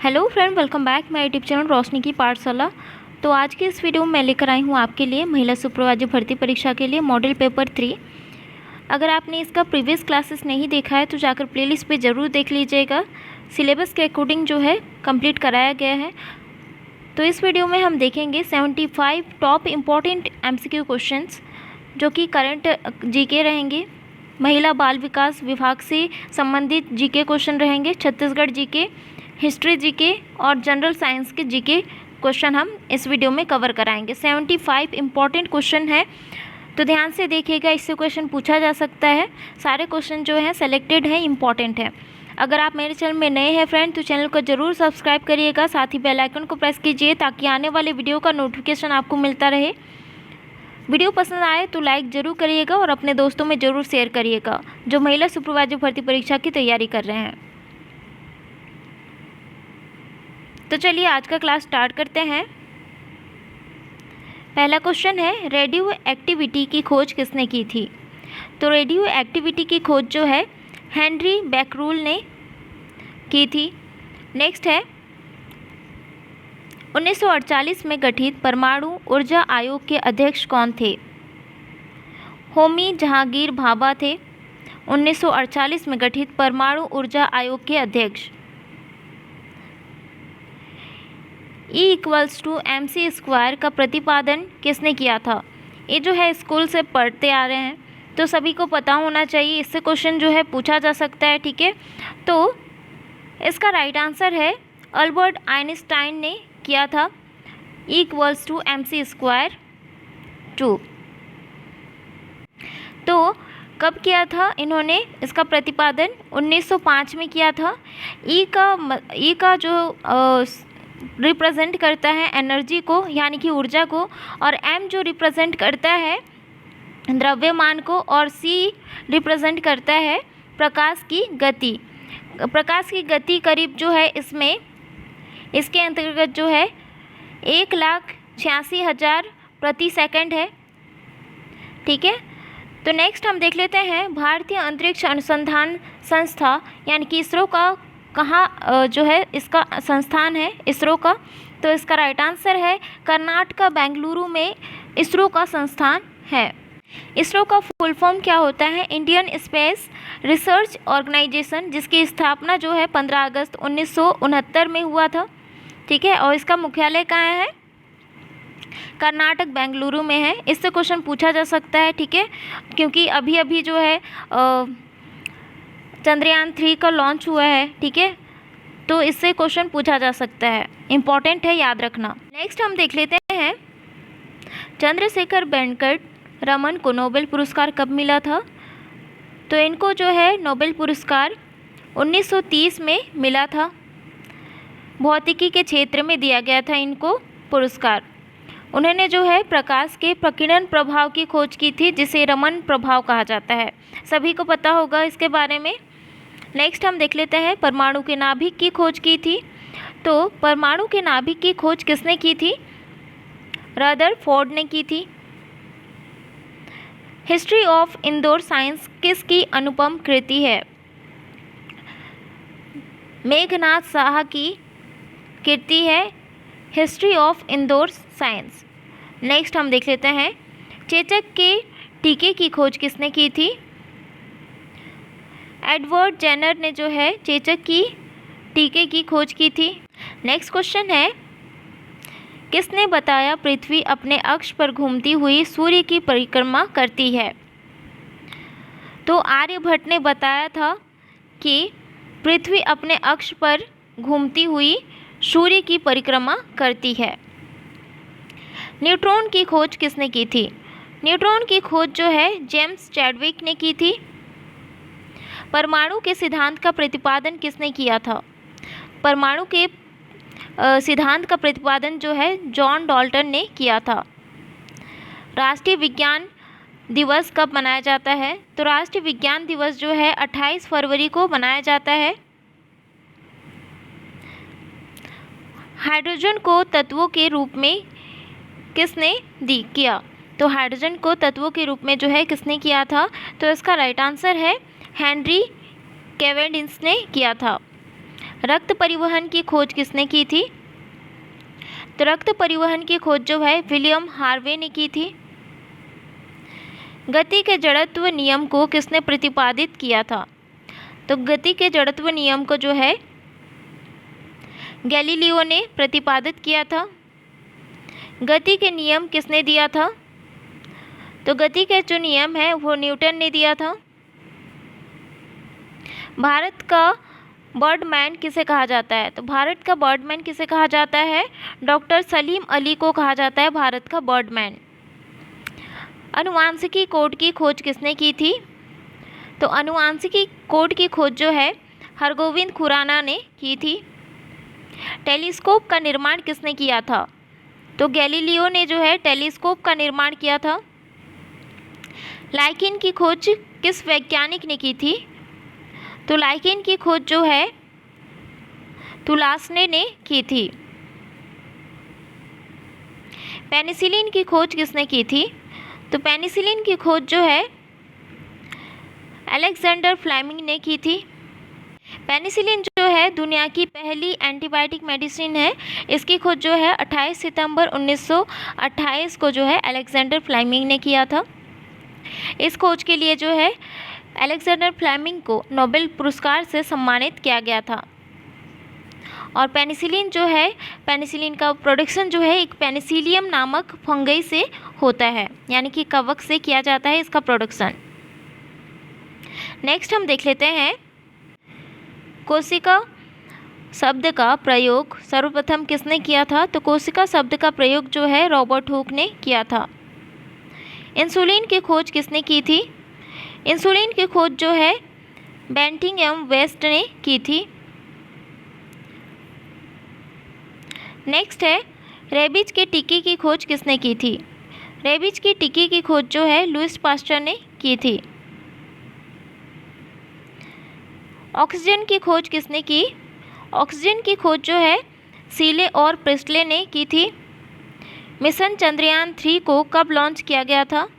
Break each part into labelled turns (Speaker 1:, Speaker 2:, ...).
Speaker 1: Hello friend, welcome back my YouTube channel रोशनी की पाठशाला। तो आज के इस वीडियो में मैं लेकर आई हूँ आपके लिए महिला सुपरवाइजर भर्ती परीक्षा के लिए मॉडल पेपर 3। अगर आपने इसका प्रीवियस क्लासेस नहीं देखा है तो जाकर प्लेलिस्ट पे ज़रूर देख लीजिएगा। सिलेबस के अकॉर्डिंग जो है कंप्लीट कराया गया है। तो इस वीडियो में हम देखेंगे 75 टॉप इम्पॉर्टेंट MCQ क्वेश्चंस जो कि करंट जीके रहेंगे। महिला बाल विकास विभाग से संबंधित जीके क्वेश्चन रहेंगे, छत्तीसगढ़ जीके, हिस्ट्री जीके और जनरल साइंस के जीके क्वेश्चन हम इस वीडियो में कवर कराएंगे। 75 इम्पॉर्टेंट क्वेश्चन है, तो ध्यान से देखिएगा, इससे क्वेश्चन पूछा जा सकता है। सारे क्वेश्चन जो हैं सेलेक्टेड हैं, इम्पॉर्टेंट हैं। अगर आप मेरे चैनल में नए हैं फ्रेंड तो चैनल को ज़रूर सब्सक्राइब करिएगा, साथ ही बेल आइकन को प्रेस कीजिए ताकि आने वाले वीडियो का नोटिफिकेशन आपको मिलता रहे। वीडियो पसंद आए तो लाइक ज़रूर करिएगा और अपने दोस्तों में ज़रूर शेयर करिएगा जो महिला सुपरवाइजर भर्ती परीक्षा की तैयारी कर रहे हैं। तो चलिए आज का क्लास स्टार्ट करते हैं। पहला क्वेश्चन है, रेडियो एक्टिविटी की खोज किसने की थी? तो रेडियो एक्टिविटी की खोज जो है हेनरी बैकरूल ने की थी। नेक्स्ट है, 1948 में गठित परमाणु ऊर्जा आयोग के अध्यक्ष कौन थे? होमी जहांगीर भाभा थे 1948 में गठित परमाणु ऊर्जा आयोग के अध्यक्ष। E=mc² का प्रतिपादन किसने किया था? ये जो है स्कूल से पढ़ते आ रहे हैं तो सभी को पता होना चाहिए, इससे क्वेश्चन जो है पूछा जा सकता है। ठीक है, तो इसका राइट आंसर है अल्बर्ट आइंस्टाइन ने किया था। E=mc², 2। तो कब किया था इन्होंने इसका प्रतिपादन? 1905 में किया था। ई का जो रिप्रेजेंट करता है एनर्जी को यानी कि ऊर्जा को, और M जो रिप्रेजेंट करता है द्रव्यमान को, और C रिप्रेजेंट करता है प्रकाश की गति। प्रकाश की गति करीब जो है इसमें इसके अंतर्गत जो है 1,86,000 प्रति सेकंड है। ठीक है, तो नेक्स्ट हम देख लेते हैं भारतीय अंतरिक्ष अनुसंधान संस्था यानी कि इसरो का कहाँ जो है इसका संस्थान है इसरो का? तो इसका राइट आंसर है कर्नाटक बेंगलुरु में इसरो का संस्थान है। इसरो का फुल फॉर्म क्या होता है? इंडियन स्पेस रिसर्च ऑर्गेनाइजेशन, जिसकी स्थापना जो है 15 अगस्त 1969 में हुआ था। ठीक है, और इसका मुख्यालय कहाँ है? कर्नाटक बेंगलुरु में है। इससे क्वेश्चन पूछा जा सकता है। ठीक है, क्योंकि अभी अभी जो है चंद्रयान 3 का लॉन्च हुआ है। ठीक है, तो इससे क्वेश्चन पूछा जा सकता है, इम्पॉर्टेंट है, याद रखना। नेक्स्ट हम देख लेते हैं चंद्रशेखर वेंकट रमन को नोबेल पुरस्कार कब मिला था? तो इनको जो है नोबेल पुरस्कार 1930 में मिला था। भौतिकी के क्षेत्र में दिया गया था इनको पुरस्कार। उन्होंने जो है प्रकाश के प्रकीर्णन प्रभाव की खोज की थी, जिसे रमन प्रभाव कहा जाता है। सभी को पता होगा इसके बारे में। नेक्स्ट हम देख लेते हैं परमाणु के नाभिक की खोज की थी। तो परमाणु के नाभिक की खोज किसने की थी? रदरफोर्ड ने की थी। हिस्ट्री ऑफ इंडोर साइंस किसकी अनुपम कृति है? मेघनाथ साहा की कृति है history of indoor science. Next हम देख लेते हैं चेचक के टीके की खोज किसने की थी? एडवर्ड जेनर ने जो है चेचक की टीके की खोज की थी। नेक्स्ट क्वेश्चन है, किसने बताया पृथ्वी अपने अक्ष पर घूमती हुई सूर्य की परिक्रमा करती है? तो आर्यभट्ट ने बताया था कि पृथ्वी अपने अक्ष पर घूमती हुई सूर्य की परिक्रमा करती है। न्यूट्रॉन की खोज किसने की थी? न्यूट्रॉन की खोज जो है जेम्स चैडविक ने की थी। परमाणु के सिद्धांत का प्रतिपादन किसने किया था? परमाणु के सिद्धांत का प्रतिपादन जो है जॉन डाल्टन ने किया था। राष्ट्रीय विज्ञान दिवस कब मनाया जाता है? तो राष्ट्रीय विज्ञान दिवस जो है 28 फरवरी को मनाया जाता है। हाइड्रोजन को तत्वों के रूप में किसने किया? तो हाइड्रोजन को तत्वों के रूप में जो है किसने किया था? तो इसका राइट आंसर है हेनरी कैवेंडिश ने किया था। रक्त परिवहन की खोज किसने की थी? तो रक्त परिवहन की खोज जो है विलियम हार्वे ने की थी। गति के जड़त्व नियम को किसने प्रतिपादित किया था? तो गति के जड़त्व नियम को जो है गैलीलियो ने प्रतिपादित किया था। गति के नियम किसने दिया था? तो गति के जो नियम है वो न्यूटन ने दिया था। भारत का बर्डमैन किसे कहा जाता है? तो भारत का बर्डमैन किसे कहा जाता है? डॉक्टर सलीम अली को कहा जाता है भारत का बर्डमैन। अनुवांशिकी कोड की खोज किसने की थी? तो अनुवांशिकी कोड की खोज जो है हरगोविंद खुराना ने की थी। टेलीस्कोप का निर्माण किसने किया था? तो गैलीलियो ने जो है टेलीस्कोप का निर्माण किया था। लाइकिन की खोज किस वैज्ञानिक ने की थी? तो लाइकिन की खोज जो है तुलासने ने की थी। पेनिसिलिन की खोज किसने की थी? तो पेनिसिलिन की खोज जो है अलेक्जेंडर फ्लेमिंग ने की थी। पेनिसिलिन जो है दुनिया की पहली एंटीबायोटिक मेडिसिन है। इसकी खोज जो है 28 सितंबर 1928 को जो है अलेक्जेंडर फ्लेमिंग ने किया था। इस खोज के लिए जो है अलेक्जेंडर फ्लेमिंग को नोबेल पुरस्कार से सम्मानित किया गया था। और पेनिसिलिन जो है पेनिसिलिन का प्रोडक्शन जो है एक पेनिसिलियम नामक फंगई से होता है, यानी कि कवक से किया जाता है इसका प्रोडक्शन। नेक्स्ट हम देख लेते हैं कोशिका शब्द का प्रयोग सर्वप्रथम किसने किया था? तो कोशिका शब्द का प्रयोग जो है रॉबर्ट हुक ने किया था। इंसुलिन की खोज किसने की थी? इंसुलिन की खोज जो है बेंटिंग एवं वेस्ट ने की थी। नेक्स्ट है रेबीज के टीके की खोज किसने की थी? रेबीज की टीके की खोज जो है लुईस पास्चर ने की थी। ऑक्सीजन की खोज किसने की? ऑक्सीजन की खोज जो है सीले और प्रिस्टले ने की थी। मिशन चंद्रयान 3 को कब लॉन्च किया गया था?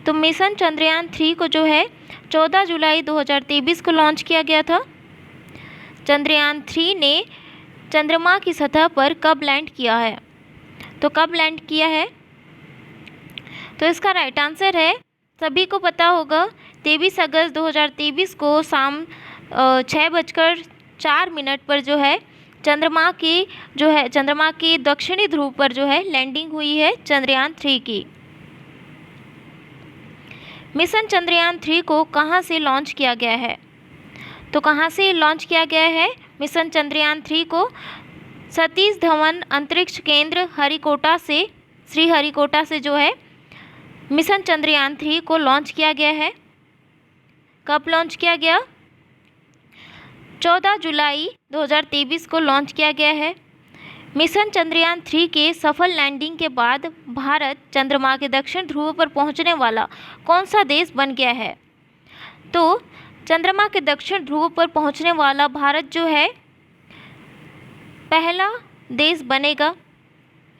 Speaker 1: तो मिशन चंद्रयान 3 को जो है 14 जुलाई 2023 को लॉन्च किया गया था। चंद्रयान 3 ने चंद्रमा की सतह पर कब लैंड किया है? तो कब लैंड किया है? तो इसका राइट आंसर है, सभी को पता होगा, 23 अगस्त 2023 को शाम 6:04 पर जो है चंद्रमा के दक्षिणी ध्रुव पर जो है लैंडिंग हुई है चंद्रयान 3 की। मिशन चंद्रयान 3 को कहाँ से लॉन्च किया गया है? तो कहाँ से लॉन्च किया गया है मिशन चंद्रयान 3 को? सतीश धवन अंतरिक्ष केंद्र श्रीहरिकोटा से जो है मिशन चंद्रयान 3 को लॉन्च किया गया है। कब लॉन्च किया गया? 14 जुलाई 2023 को लॉन्च किया गया है। मिशन चंद्रयान 3 के सफल लैंडिंग के बाद भारत चंद्रमा के दक्षिण ध्रुव पर पहुंचने वाला कौन सा देश बन गया है? तो चंद्रमा के दक्षिण ध्रुव पर पहुंचने वाला भारत जो है पहला देश बनेगा।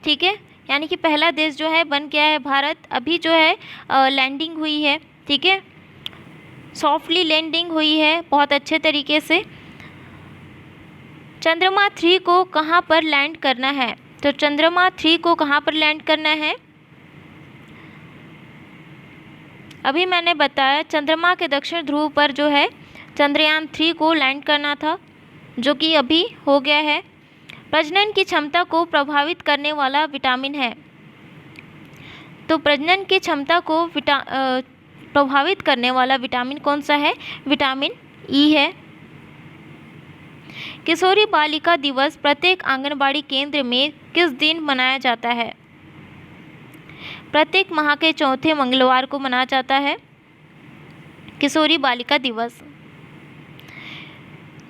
Speaker 1: ठीक है, यानी कि पहला देश जो है बन गया है भारत। अभी जो है लैंडिंग हुई है। ठीक है, सॉफ्टली लैंडिंग हुई है बहुत अच्छे तरीके से। चंद्रमा 3 को कहाँ पर लैंड करना है? तो चंद्रमा 3 को कहाँ पर लैंड करना है? अभी मैंने बताया चंद्रमा के दक्षिण ध्रुव पर जो है चंद्रयान 3 को लैंड करना था, जो कि अभी हो गया है। प्रजनन की क्षमता को प्रभावित करने वाला विटामिन है। तो प्रजनन की क्षमता को प्रभावित करने वाला विटामिन कौन सा है? विटामिन ई है। किशोरी बालिका दिवस प्रत्येक आंगनबाड़ी केंद्र में किस दिन मनाया जाता है? प्रत्येक माह के चौथे मंगलवार को मनाया जाता है किशोरी बालिका दिवस।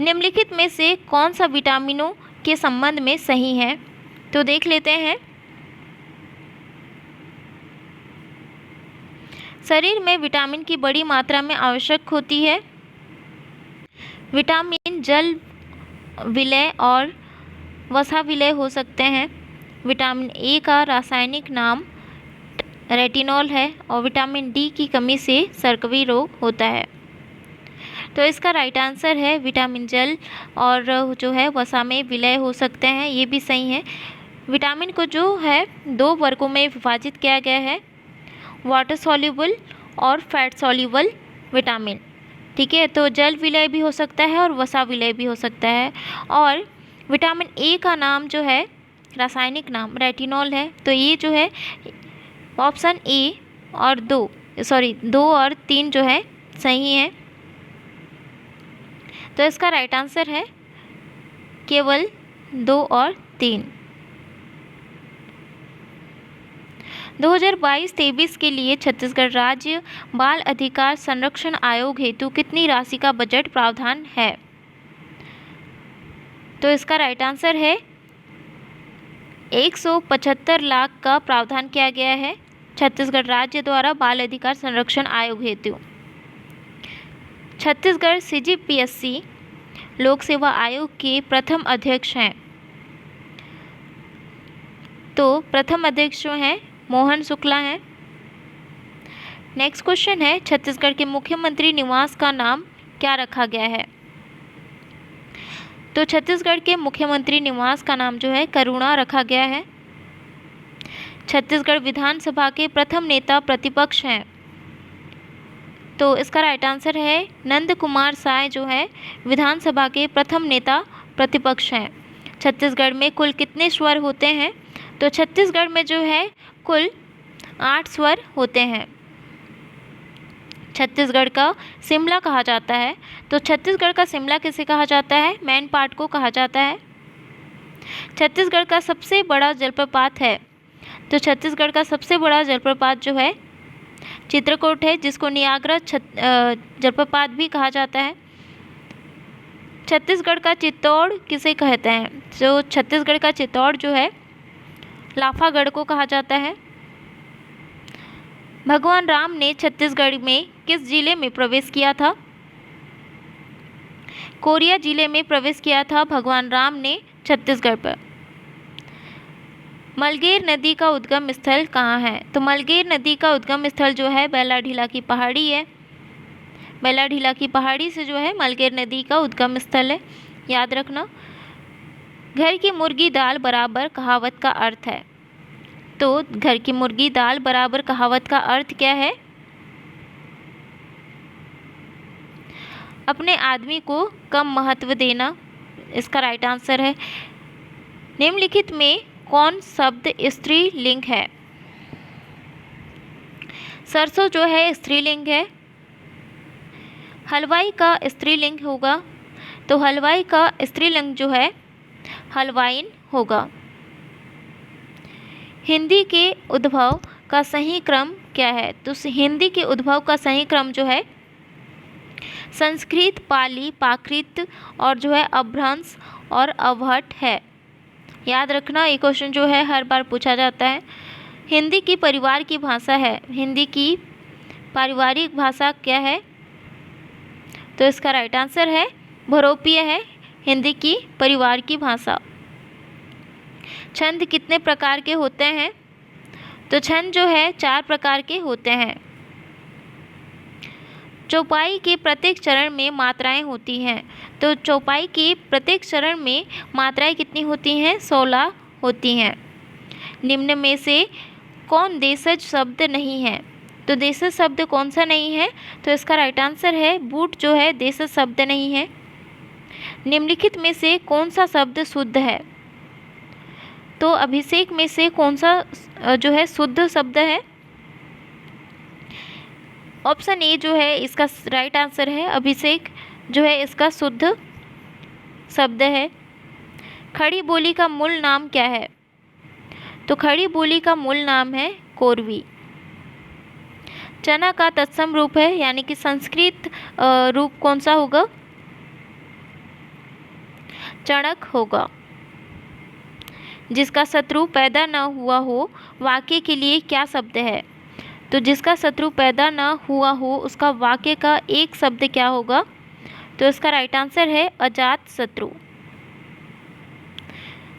Speaker 1: निम्नलिखित में से कौन सा विटामिनों के संबंध में सही है? तो देख लेते हैं। शरीर में विटामिन की बड़ी मात्रा में आवश्यक होती है। विटामिन जल विलय और वसा विलय हो सकते हैं। विटामिन ए का रासायनिक नाम रेटिनॉल है और विटामिन डी की कमी से सर्कवी रोग होता है। तो इसका राइट आंसर है विटामिन जल और जो है वसा में विलय हो सकते हैं, ये भी सही है। विटामिन को जो है 2 वर्गों में विभाजित किया गया है, वाटर सॉल्युबल और फैट सॉल्युबल विटामिन। ठीक है, तो जल विलय भी हो सकता है और वसा विलय भी हो सकता है। और विटामिन ए का नाम जो है, रासायनिक नाम रेटिनॉल है। तो ये जो है ऑप्शन ए और 2 और 3 जो है सही है। तो इसका राइट आंसर है केवल 2 और 3। 2022-23 के लिए छत्तीसगढ़ राज्य बाल अधिकार संरक्षण आयोग हेतु कितनी राशि का बजट प्रावधान है? तो इसका राइट आंसर है 175 लाख का प्रावधान किया गया है छत्तीसगढ़ राज्य द्वारा बाल अधिकार संरक्षण आयोग हेतु। छत्तीसगढ़ CGPSC लोक सेवा आयोग के प्रथम अध्यक्ष हैं। तो प्रथम अध्यक्ष जो हैं मोहन शुक्ला हैं। नेक्स्ट क्वेश्चन है, छत्तीसगढ़ के मुख्यमंत्री निवास का नाम क्या रखा गया है? तो छत्तीसगढ़ के मुख्यमंत्री निवास का नाम जो है करुणा रखा गया है। छत्तीसगढ़ विधानसभा के प्रथम नेता प्रतिपक्ष हैं। तो इसका राइट आंसर है नंद कुमार साय जो है विधानसभा के प्रथम नेता प्रतिपक्ष हैं। छत्तीसगढ़ में कुल कितने स्वर होते हैं? तो छत्तीसगढ़ में जो है कुल 8 स्वर होते हैं। छत्तीसगढ़ का शिमला कहा जाता है। तो छत्तीसगढ़ का शिमला किसे कहा जाता है? मैन पाट को कहा जाता है। छत्तीसगढ़ का सबसे बड़ा जलप्रपात है। तो छत्तीसगढ़ का सबसे बड़ा जलप्रपात जो है चित्रकूट है, जिसको नियाग्रा जलप्रपात भी कहा जाता है। छत्तीसगढ़ का चित्तौड़ किसे कहते हैं? जो छत्तीसगढ़ का चित्तौड़ जो है लाफागढ़ को कहा जाता है। भगवान राम ने छत्तीसगढ़ में किस जिले में प्रवेश किया था? कोरिया जिले में प्रवेश किया था भगवान राम ने छत्तीसगढ़ पर। मलगेर नदी का उद्गम स्थल कहाँ है? तो मलगेर नदी का उद्गम स्थल जो है बैलाढीला की पहाड़ी है। बैलाढीला की पहाड़ी से जो है मलगेर नदी का उद्गम स्थल है, याद रखना। घर की मुर्गी दाल बराबर कहावत का अर्थ है। तो घर की मुर्गी दाल बराबर कहावत का अर्थ क्या है? अपने आदमी को कम महत्व देना, इसका राइट आंसर है। निम्नलिखित में कौन शब्द स्त्रीलिंग है? सरसों जो है स्त्रीलिंग है। हलवाई का स्त्रीलिंग होगा, तो हलवाई का स्त्रीलिंग जो है हलवाइन होगा। हिंदी के उद्भव का सही क्रम क्या है? तो हिंदी के उद्भव का सही क्रम जो है संस्कृत, पाली, प्राकृत और जो है अभ्रंश और अवहट है। याद रखना, ये क्वेश्चन जो है हर बार पूछा जाता है। हिंदी की परिवार की भाषा है। हिंदी की पारिवारिक भाषा क्या है? तो इसका राइट आंसर है बहुरूपीय है हिंदी की परिवार की भाषा। छंद कितने प्रकार के होते हैं? तो छंद जो है 4 प्रकार के होते हैं। चौपाई के प्रत्येक चरण में मात्राएं होती हैं। तो चौपाई के प्रत्येक चरण में मात्राएं कितनी होती हैं? 16 होती हैं। निम्न में से कौन देशज शब्द नहीं है? तो देशज शब्द कौन सा नहीं है? तो इसका राइट आंसर है बूट जो है देशज शब्द नहीं है। निम्नलिखित में से कौन सा शब्द शुद्ध है? तो अभिषेक में से कौन सा जो है शुद्ध शब्द है? ऑप्शन ए जो है इसका राइट आंसर है, अभिषेक जो है इसका शुद्ध शब्द है। खड़ी बोली का मूल नाम क्या है? तो खड़ी बोली का मूल नाम है कोरवी। चना का तत्सम रूप है, यानी कि संस्कृत रूप कौन सा होगा? चणक होगा। जिसका शत्रु पैदा न हुआ हो वाक्य के लिए क्या शब्द है? तो जिसका शत्रु पैदा न हुआ हो उसका वाक्य का एक शब्द क्या होगा? तो इसका राइट आंसर है अजात शत्रु।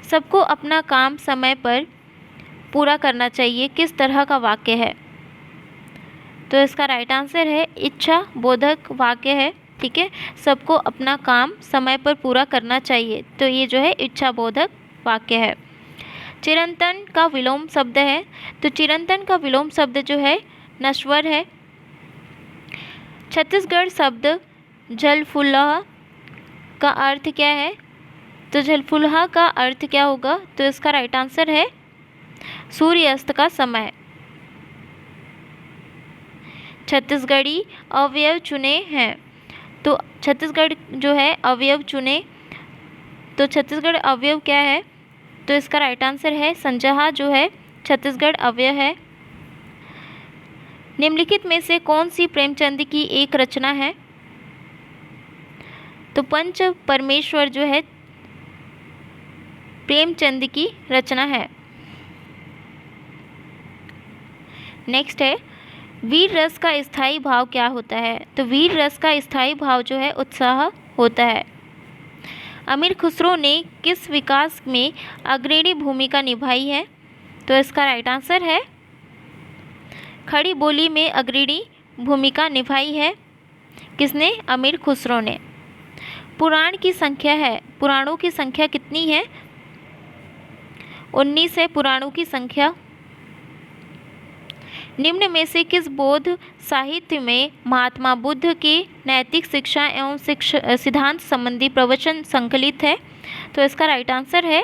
Speaker 1: सबको अपना काम समय पर पूरा करना चाहिए, किस तरह का वाक्य है? तो इसका राइट आंसर है इच्छा बोधक वाक्य है। ठीक है, सबको अपना काम समय पर पूरा करना चाहिए। तो ये जो है इच्छाबोधक वाक्य है। चिरंतन का विलोम शब्द है, तो चिरंतन का विलोम शब्द जो है नश्वर है। छत्तीसगढ़ शब्द झलफुलहा का अर्थ क्या है? तो झलफुलहा का अर्थ क्या होगा? तो इसका राइट आंसर है सूर्यास्त का समय। छत्तीसगढ़ी अवयव चुने हैं, तो छत्तीसगढ़ जो है अवयव चुने, तो छत्तीसगढ़ अवयव क्या है? तो इसका राइट आंसर है संजहा जो है छत्तीसगढ़ अवयव है। निम्नलिखित में से कौन सी प्रेमचंद की एक रचना है? तो पंच परमेश्वर जो है प्रेमचंद की रचना है। नेक्स्ट है वीर रस का स्थायी भाव क्या होता है? तो वीर रस का स्थायी भाव जो है उत्साह होता है। अमीर खुसरो ने किस विकास में अग्रणी भूमिका निभाई है? तो इसका राइट आंसर है खड़ी बोली में अग्रणी भूमिका निभाई है। किसने? अमीर खुसरो ने। पुराण की संख्या है, पुराणों की संख्या कितनी है? 19 है पुराणों की संख्या। निम्न में से किस बौद्ध साहित्य में महात्मा बुद्ध के नैतिक शिक्षा एवं सिद्धांत संबंधी प्रवचन संकलित है? तो इसका राइट आंसर है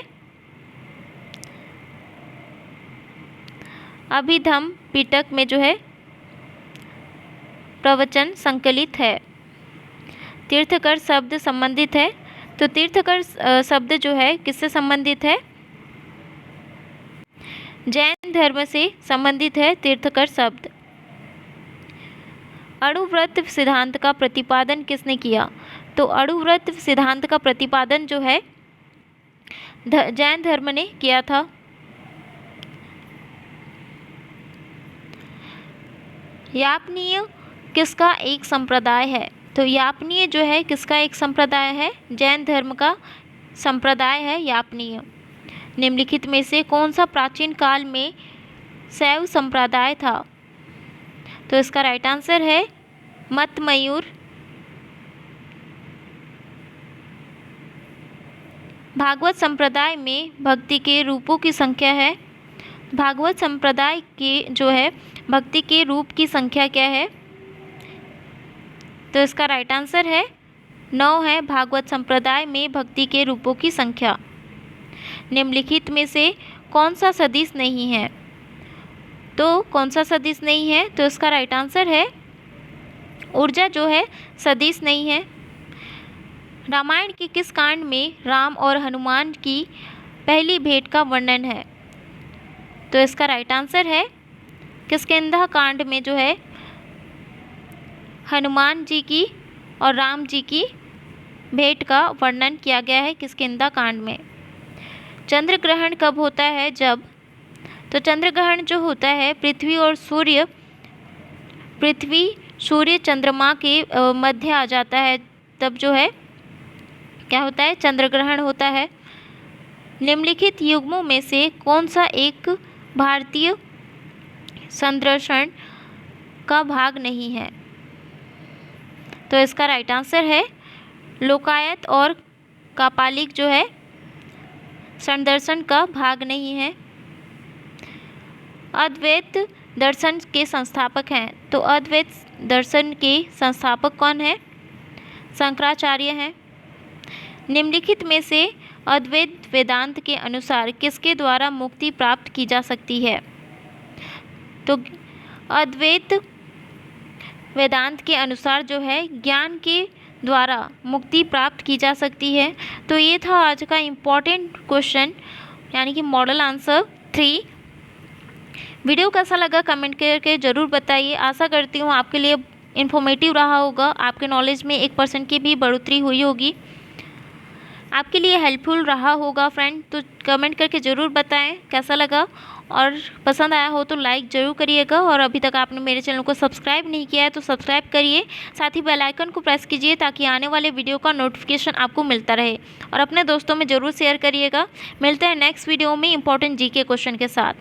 Speaker 1: अभिधम्म पिटक में जो है प्रवचन संकलित है। तीर्थकर शब्द संबंधित है, तो तीर्थकर शब्द जो है किससे संबंधित है? जैन धर्म से संबंधित है तीर्थकर शब्द। अणुव्रत सिद्धांत का प्रतिपादन किसने किया? तो अणुव्रत सिद्धांत का प्रतिपादन जो है जैन धर्म ने किया था। यापनीय किसका एक संप्रदाय है? तो यापनीय जो है किसका एक संप्रदाय है? जैन धर्म का संप्रदाय है यापनीय। निम्नलिखित में से कौन सा प्राचीन काल में शैव संप्रदाय था? तो इसका राइट आंसर है मतमयूर। भागवत संप्रदाय में भक्ति के रूपों की संख्या है। भागवत संप्रदाय के जो है भक्ति के रूप की संख्या क्या है? तो इसका राइट आंसर है 9 है भागवत संप्रदाय में भक्ति के रूपों की संख्या। निम्नलिखित में से कौन सा सदिश नहीं है? तो कौन सा सदिश नहीं है? तो इसका राइट आंसर है ऊर्जा जो है सदिश नहीं है। रामायण के किस कांड में राम और हनुमान की पहली भेंट का वर्णन है? तो इसका राइट आंसर है किष्किंधा कांड में जो है हनुमान जी की और राम जी की भेंट का वर्णन किया गया है किष्किंधा कांड में। चंद्र ग्रहण कब होता है? जब, तो चंद्र ग्रहण जो होता है पृथ्वी सूर्य चंद्रमा के मध्य आ जाता है, तब जो है क्या होता है? चंद्र ग्रहण होता है। निम्नलिखित युग्मों में से कौन सा एक भारतीय संदर्शन का भाग नहीं है? तो इसका राइट आंसर है लोकायत और कापालिक जो है संदर्शन का भाग नहीं है। अद्वैत दर्शन के संस्थापक हैं, तो अद्वैत दर्शन के संस्थापक कौन है? शंकराचार्य हैं। निम्नलिखित में से अद्वैत वेदांत के अनुसार किसके द्वारा मुक्ति प्राप्त की जा सकती है? तो अद्वैत वेदांत के अनुसार जो है ज्ञान के द्वारा मुक्ति प्राप्त की जा सकती है। तो ये था आज का इम्पॉर्टेंट क्वेश्चन, यानी कि मॉडल आंसर 3। वीडियो कैसा लगा कमेंट करके ज़रूर बताइए। आशा करती हूँ आपके लिए इन्फॉर्मेटिव रहा होगा, आपके नॉलेज में 1% की भी बढ़ोतरी हुई होगी, आपके लिए हेल्पफुल रहा होगा फ्रेंड। तो कमेंट करके ज़रूर बताएं कैसा लगा, और पसंद आया हो तो लाइक ज़रूर करिएगा। और अभी तक आपने मेरे चैनल को सब्सक्राइब नहीं किया है तो सब्सक्राइब करिए, साथ ही बेल आइकन को प्रेस कीजिए ताकि आने वाले वीडियो का नोटिफिकेशन आपको मिलता रहे, और अपने दोस्तों में ज़रूर शेयर करिएगा। मिलते हैं नेक्स्ट वीडियो में इंपॉर्टेंट जीके क्वेश्चन के साथ।